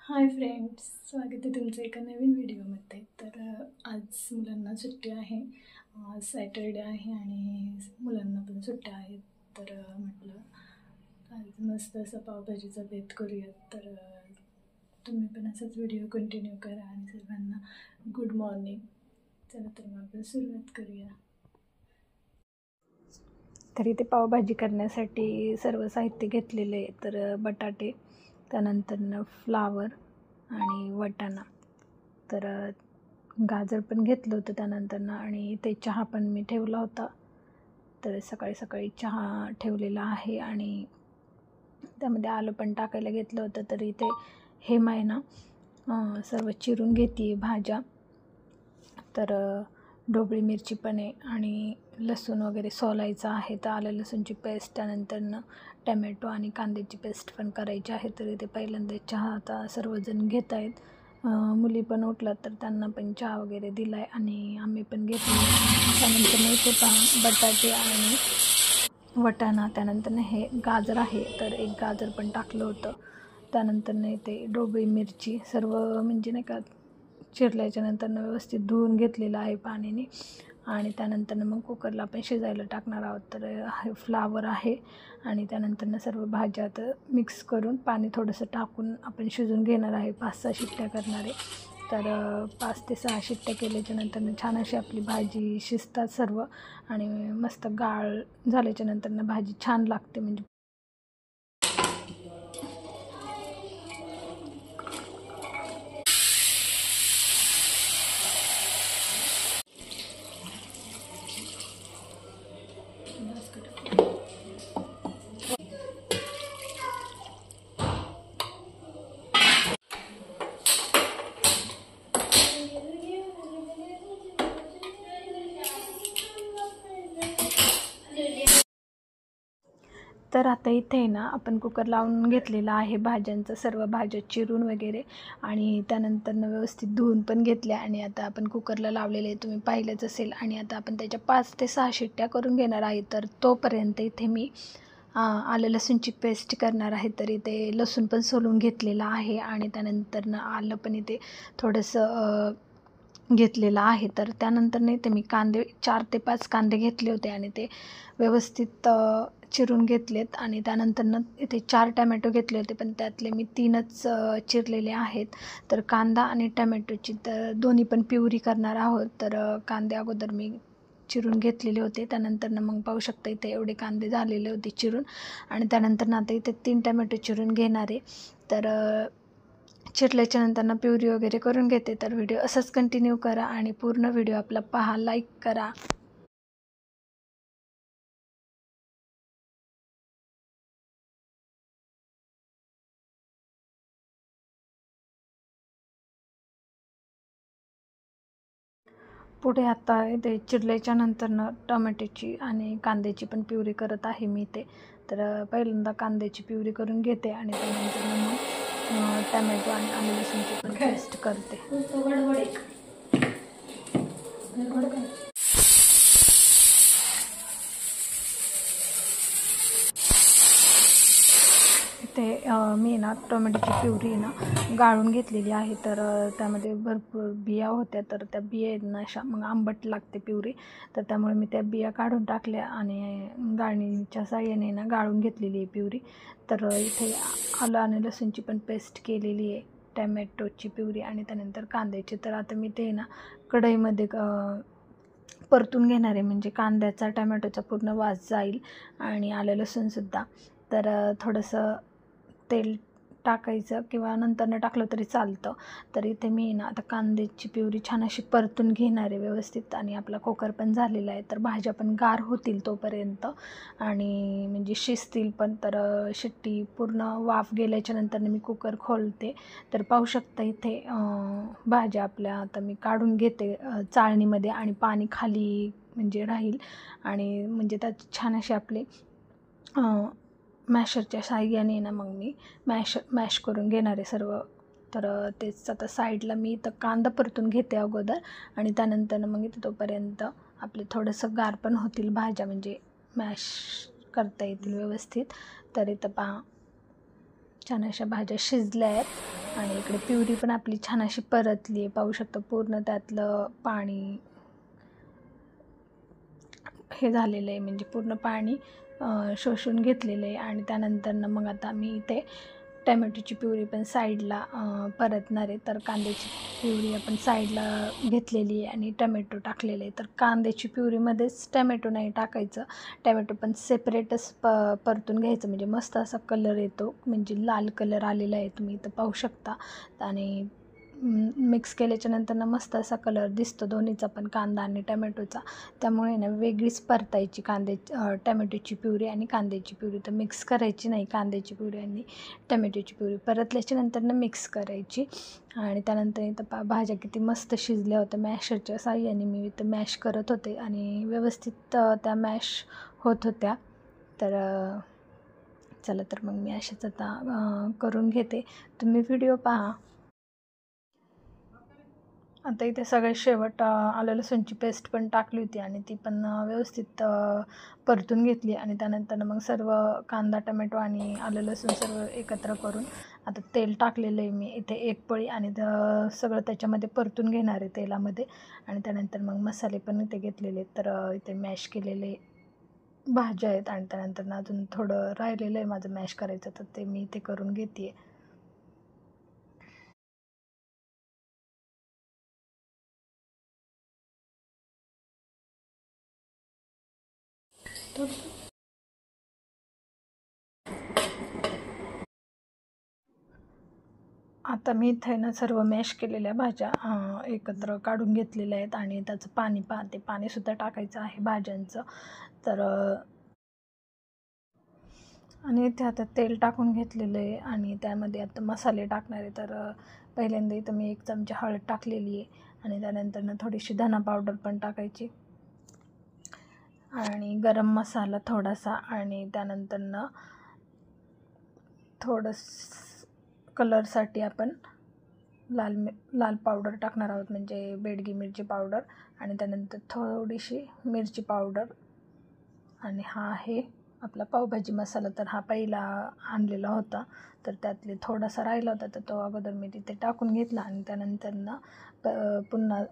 Hi friends, स्वागत आहे तुमचं एका नवीन व्हिडिओमध्ये. आज मुलांना सुट्टी आहे. आज सॅटरडे आहे आणि मुलांना पण सुट्ट्या आहेत. म्हटलं आज मस्त असा पावभाजीचा बेत करूयात. तुम्ही पण असाच व्हिडिओ कंटिन्यू करा आणि सर्वांना गुड मॉर्निंग. चला तर मग आपण सुरुवात करूया. तर इथे पावभाजी करण्यासाठी सर्व साहित्य घेतलेले. तर बटाटे, त्यानंतर फ्लावर आणि वाटाणा, तर गाजर पण घेतलं होतं त्यानंतर आणि ते चहा पण मी ठेवला होता. तर सकाळी सकाळी चहा ठेवलेला आहे आणि त्यामध्ये आलं पण टाकायला घेतलं होतं. तर इथे हेमा आहे ना, सर्व चिरून घेते भाज्या. तर ढोबळी मिरची पण आहे आणि लसूण वगैरे सोलायचं आहे. तर आलं लसूणची पेस्ट, त्यानंतर टमॅटो आणि कांद्याची पेस्ट पण करायची आहे. तर इथे पहिल्यांदा चहा आता सर्वजण घेत आहेत. मुली पण उठलात तर त्यांना पण चहा वगैरे दिला आहे आणि आम्ही पण घेतली. त्यानंतर इथे पहा बटाटे आणि वाटाणा, त्यानंतर हे गाजर आहे तर एक गाजर पण टाकलं होतं. त्यानंतर इथे ढोबळी मिरची सर्व म्हणजे नाही का चिरल्याच्यानंतर व्यवस्थित धुवून घेतलेलं आहे पाण्याने. आणि त्यानंतर मग कुकरला आपण शिजायला टाकणार आहोत. तर हे फ्लावर आहे आणि त्यानंतर सर्व भाज्या तर मिक्स करून पाणी थोडंसं टाकून आपण शिजून घेणार आहे. 5-6 शिट्ट्या करणार आहे. तर 5 ते 6 शिट्ट्या केल्याच्यानंतर छान अशी आपली भाजी शिजतात सर्व आणि मस्त गाळ झाल्याच्यानंतर भाजी छान लागते. म्हणजे तर आता इथे ना आपण कुकर लावून घेतलेला आहे भाज्यांचं, सर्व भाज्या चिरून वगैरे आणि त्यानंतर व्यवस्थित धुवून पण घेतल्या आणि आता आपण कुकरला लावलेले तुम्ही पाहिलंच असेल. आणि आता आपण त्याच्या 5 ते 6 शिट्ट्या करून घेणार आहे. तर तोपर्यंत इथे मी आलं लसूणची पेस्ट करणार आहे. तर इथे लसूण पण सोलून घेतलेला आहे आणि त्यानंतर आलं पण इथे थोडंसं घेतलेलं आहे. तर त्यानंतर इथे मी कांदे 4 ते 5 कांदे घेतले होते आणि ते व्यवस्थित चिरून घेतलेत. आणि त्यानंतर इथे 4 टमॅटो घेतले होते पण त्यातले मी 3च चिरलेले आहेत. तर कांदा आणि टमॅटोची तर दोन्ही पण प्युरी करणार आहोत. तर कांदे अगोदर मी चिरून घेतलेले होते. त्यानंतर मग पाहू शकता इथे एवढे कांदे झालेले होते चिरून. आणि त्यानंतर आता इथे 3 टमॅटो चिरून घेणार आहे. तर चिरल्याच्यानंतर प्युरी वगैरे करून घेते. तर व्हिडिओ असंच कंटिन्यू करा आणि पूर्ण व्हिडिओ आपला पहा, लाईक करा. पुढे आता इथे चिरल्याच्या नंतर टोमॅटोची आणि कांद्याची पण प्युरी करत आहे मी ते. तर पहिल्यांदा कांद्याची प्युरी करून घेते आणि त्यानंतर मग टमॅटो आणि आलं लसूणची पण पेस्ट करते. ते मी ना टोमॅटोची प्युरी ना गाळून घेतलेली आहे. तर त्यामध्ये भरपूर बिया होत्या. तर त्या बिया ना अशा मग आंबट लागते प्युरी. तर त्यामुळे मी त्या बिया काढून टाकल्या आणि गाळणीच्या साहाय्याने ना गाळून घेतलेली आहे प्युरी. तर इथे आलं आणि लसूणची पण पेस्ट केलेली आहे, टमॅटोची प्युरी आणि त्यानंतर कांद्याची. तर आता मी ते ना कढईमध्ये परतून घेणार आहे, म्हणजे कांद्याचा टमॅटोचा पूर्ण वास जाईल आणि आलं लसूणसुद्धा. तर थोडंसं तेल टाकायचं किंवा नंतरनं टाकलं तरी चालतं. तर इथे मी ना आता कांद्याची प्युरी छान अशी परतून घेणार आहे व्यवस्थित. आणि आपला कुकर पण झालेला आहे. तर भाज्या पण गार होतील तोपर्यंत आणि म्हणजे शिजतील पण. तर शिट्टी पूर्ण वाफ गेल्याच्या नंतर मी कुकर खोलते. तर पाहू शकता इथे भाज्या आपल्या आता मी काढून घेते चाळणीमध्ये आणि पाणी खाली म्हणजे राहील आणि म्हणजे त्यात छान असे आपले मॅशरच्या साहाय्याने ना मग मी मॅश करून घेणार आहे सर्व. तर तेच आता साईडला मी इथं कांदा परतून घेते अगोदर आणि त्यानंतर मग इथं तोपर्यंत आपले थोडंसं गार पण होतील भाज्या, म्हणजे मॅश करता येतील व्यवस्थित. तर इथं पहा छान अशा भाज्या शिजल्या आहेत आणि इकडे प्युरी पण आपली छान अशी परतली आहे. पाहू शकता पूर्ण त्यातलं पाणी हे झालेलं आहे, म्हणजे पूर्ण पाणी शोषून घेतलेलं आहे. आणि त्यानंतर मग आता मी इथे टमॅटोची प्युरी पण साईडला परतणार आहे. तर कांद्याची प्युरी आपण साईडला घेतलेली आहे आणि टमॅटो टाकलेले आहे. तर कांद्याची प्युरीमध्येच टमॅटो नाही टाकायचं, टमॅटो पण सेपरेटच परतून घ्यायचं, म्हणजे मस्त असा कलर येतो, म्हणजे लाल कलर आलेला आहे, तुम्ही इथं पाहू शकता. आणि मिक्स केल्याच्यानंतर मस्त असा कलर दिसतो दोन्हीचा पण, कांदा आणि टमॅटोचा. त्यामुळे ना वेगळीच परतायची टमॅटोची प्युरी आणि कांद्याची प्युरी. तर मिक्स करायची नाही कांद्याची प्युरी आणि टमॅटोची प्युरी. परतल्याच्यानंतर मिक्स करायची. आणि त्यानंतर इथं भाज्या किती मस्त शिजल्या होत्या. मॅशरच्या साहाय्याने मी इथं मॅश करत होते आणि व्यवस्थित त्या मॅश होत होत्या. तर चला, तर मग मी अशाच आता करून घेते, तुम्ही व्हिडिओ पहा. आता इथे सगळ्यात शेवट आलं लसूणची पेस्ट पण टाकली होती आणि ती पण व्यवस्थित परतून घेतली. आणि त्यानंतर मग सर्व कांदा, टमॅटो आणि आलं लसूण सर्व एकत्र करून आता तेल टाकलेलं आहे मी इथे 1 पळी, आणि सगळं त्याच्यामध्ये परतून घेणार आहे तेलामध्ये. आणि त्यानंतर मग मसाले पण इथे घेतलेले आहेत. तर इथे मॅश केलेले भाज्या आहेत आणि त्यानंतर अजून थोडं राहिलेलं आहे माझं मॅश करायचं, तर ते मी इथे करून घेते आहे. आता मी इथे ना सर्व मॅश केलेल्या भाज्या एकत्र काढून घेतलेल्या आहेत आणि त्याचं पाणी ते पाणीसुद्धा टाकायचं आहे भाज्यांचं. तर आणि इथे आता तेल टाकून घेतलेलं आहे आणि त्यामध्ये आता मसाले टाकणार आहे. तर पहिल्यांदा इथं मी 1 चमचा हळद टाकलेली आहे आणि त्यानंतर थोडीशी धना पावडर पण टाकायची आणि गरम मसाला थोडासा, आणि त्यानंतर थोडंसं कलरसाठी आपण लाल पावडर टाकणार आहोत, म्हणजे बेडगी मिरची पावडर. आणि त्यानंतर थोडीशी मिरची पावडर. आणि हा आहे आपला पावभाजी मसाला. तर हा पहिला आणलेला होता, तर त्यातले थोडासा राहिला होता, तर तो अगोदर मी तिथे टाकून घेतला. आणि त्यानंतर पुन्हा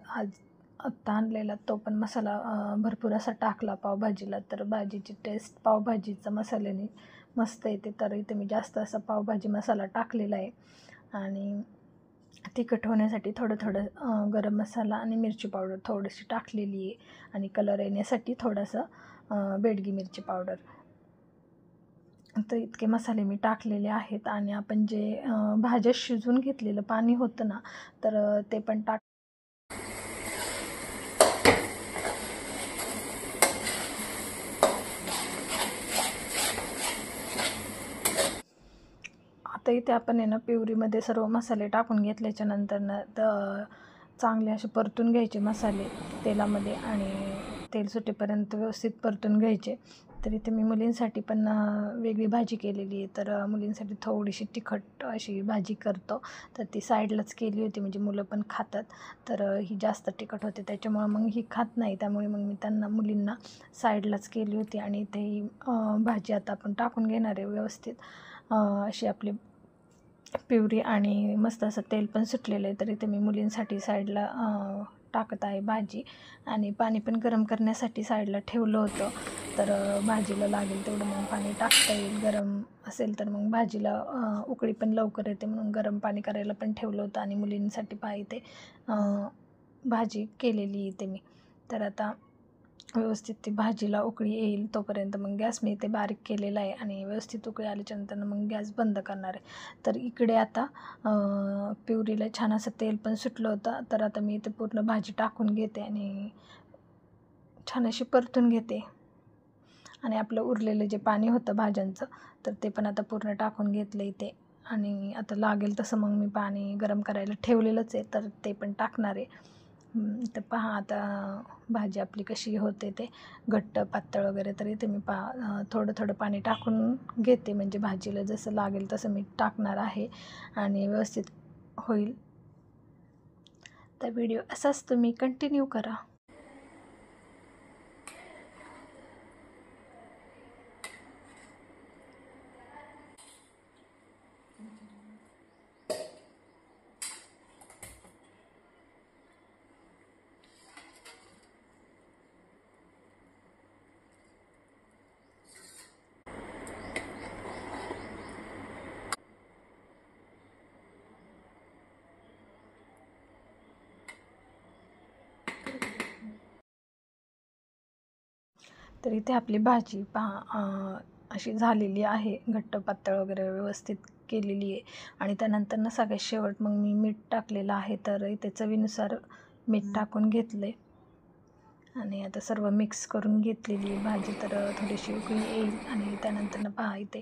आत्ता आणलेला तो पण मसाला भरपूर असा टाकला पावभाजीला. तर भाजीची टेस्ट पावभाजीचा मसाल्याने मस्त येते. तर इथे मी जास्त असा पावभाजी मसाला टाकलेला आहे. आणि तिखट होण्यासाठी थोडं गरम मसाला आणि मिरची पावडर थोडीशी टाकलेली आहे. आणि कलर येण्यासाठी थोडंसं बेडगी मिरची पावडर. तर इतके मसाले मी टाकलेले आहेत. आणि आपण जे भाज्या शिजवून घेतलेलं पाणी होतं ना, तर ते पण आता इथे आपण प्युरीमध्ये सर्व मसाले टाकून घेतल्याच्यानंतर चांगले असे परतून घ्यायचे मसाले तेलामध्ये आणि तेल सुटेपर्यंत व्यवस्थित परतून घ्यायचे. तर इथे मी मुलींसाठी पण वेगळी भाजी केलेली आहे. तर मुलींसाठी थोडीशी तिखट अशी भाजी करतो, तर ती साईडलाच केली होती, म्हणजे मुलं पण खातात. तर ही जास्त तिखट होते, त्याच्यामुळं मग ही खात नाही, त्यामुळे मग मी मुलींना साईडलाच केली होती. आणि इथे ही भाजी आता आपण टाकून घेणार आहे व्यवस्थित अशी आपली प्युरी. आणि मस्त असं तेल पण सुटलेलं आहे. तर इथे मी मुलींसाठी साईडला टाकत आहे भाजी. आणि पाणी पण गरम करण्यासाठी साईडला ठेवलं होतं. तर भाजीला लागेल तेवढं मग पाणी टाकता येईल, गरम असेल तर मग भाजीला उकळी पण लवकर येते, म्हणून गरम पाणी करायला पण ठेवलं होतं. आणि मुलींसाठी इथे भाजी केलेली इथे मी. तर आता व्यवस्थित ती भाजीला उकळी येईल तोपर्यंत मग गॅस मी इथे बारीक केलेला आहे. आणि व्यवस्थित उकळी आल्याच्यानंतर मग गॅस बंद करणार आहे. तर इकडे आता प्युरीला छान असं तेल पण सुटलं होतं. तर आता मी इथे पूर्ण भाजी टाकून घेते आणि छान अशी परतून घेते. आणि आपलं उरलेलं जे पाणी होतं भाज्यांचं, तर ते पण आता पूर्ण टाकून घेतलं इथे. आणि आता लागेल तसं मग मी पाणी गरम करायला ठेवलेलंच आहे, तर ते पण टाकणार आहे. तर पहा आता भाजी आपली कशी होते ते, घट्ट पातळ वगैरे. तर इथे मी थोडं पाणी टाकून घेते, म्हणजे भाजीला जसं लागेल तसं मी टाकणार आहे आणि व्यवस्थित होईल. तर व्हिडिओ असाच तुम्ही कंटिन्यू करा. तर इथे आपली भाजी पहा अशी झालेली आहे, घट्ट पातळ वगैरे व्यवस्थित केलेली आहे. आणि त्यानंतर सगळ्यात शेवट मग मी मीठ टाकलेलं आहे. तर इथे चवीनुसार मीठ टाकून घेतले आणि आता सर्व मिक्स करून घेतलेली भाजी. तर थोडीशी उकळी येईल आणि त्यानंतर पहा इथे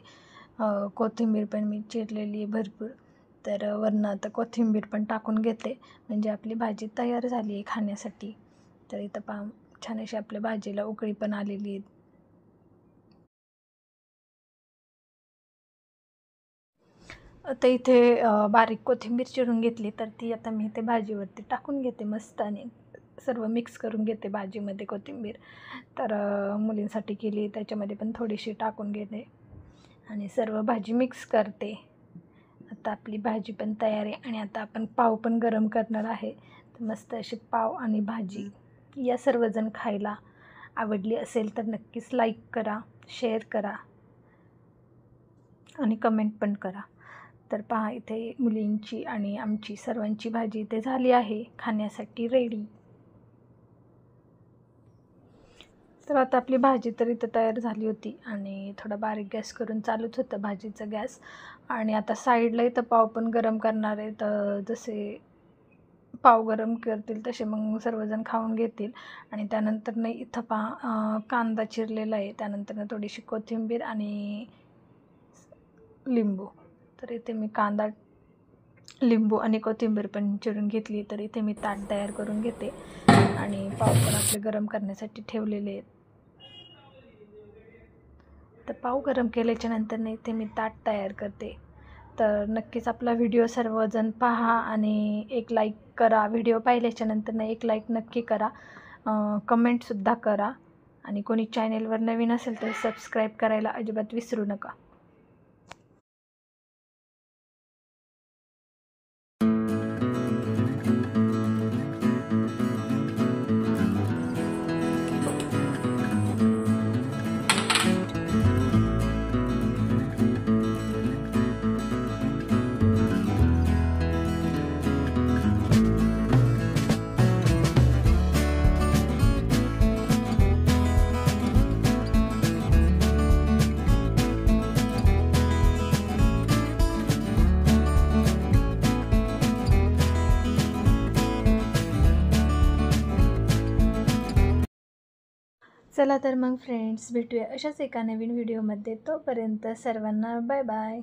कोथिंबीर पण मी चिरलेली आहे भरपूर. तर वरनं आता कोथिंबीर पण टाकून घेते, म्हणजे आपली भाजी तयार झाली आहे खाण्यासाठी. तर इथं पहा छान अशी आपल्या भाजीला उकळी पण आलेली आहे. आता इथे बारीक कोथिंबीर चिरून घेतली, तर ती आता मी इथे भाजीवरती टाकून घेते मस्त आणि सर्व मिक्स करून घेते भाजीमध्ये कोथिंबीर. तर मुलींसाठी केली त्याच्यामध्ये पण थोडीशी टाकून घेते आणि सर्व भाजी मिक्स करते. आता आपली भाजी पण तयार आहे आणि आता आपण पाव पण गरम करणार आहे. तर मस्त अशी पाव आणि भाजी या सर्वजण खायला. आवडली असेल तर नक्कीच लाईक करा, शेअर करा आणि कमेंट पण करा. तर पहा इथे मुलींची आणि आमची सर्वांची भाजी इथे झाली आहे खाण्यासाठी रेडी. तर आता आपली भाजी तर इथं तयार झाली होती आणि थोडा बारीक गॅस करून चालूच होतं भाजीचा गॅस. आणि आता साईडला इथं पाव पण गरम करणार आहे. तर जसे पाव गरम करतील तसे मग सर्वजण खाऊन घेतील. आणि त्यानंतर इथं पहा कांदा चिरलेला आहे, त्यानंतर थोडीशी कोथिंबीर आणि लिंबू. तर इथे मी कांदा, लिंबू आणि कोथिंबीर पण चिरून घेतली. तर इथे मी ताट तयार करून घेते आणि पाव पण आपले गरम करण्यासाठी ठेवलेले आहेत. तर पाव गरम केल्याच्या नंतर इथे मी ताट तयार करते. तर नक्कीच आपला व्हिडिओ सर्वजण पहा आणि एक लाईक करा. व्हिडिओ पाहिल्याच्या नंतर एक लाईक नक्की करा, कमेंटसुद्धा करा आणि कोणी चॅनेलवर नवीन असेल तर सबस्क्राईब करायला अजिबात विसरू नका. चला तर मग फ्रेंड्स, भेटूया अशाच एका नवीन व्हिडिओमध्ये. तोपर्यंत सर्वांना बाय बाय.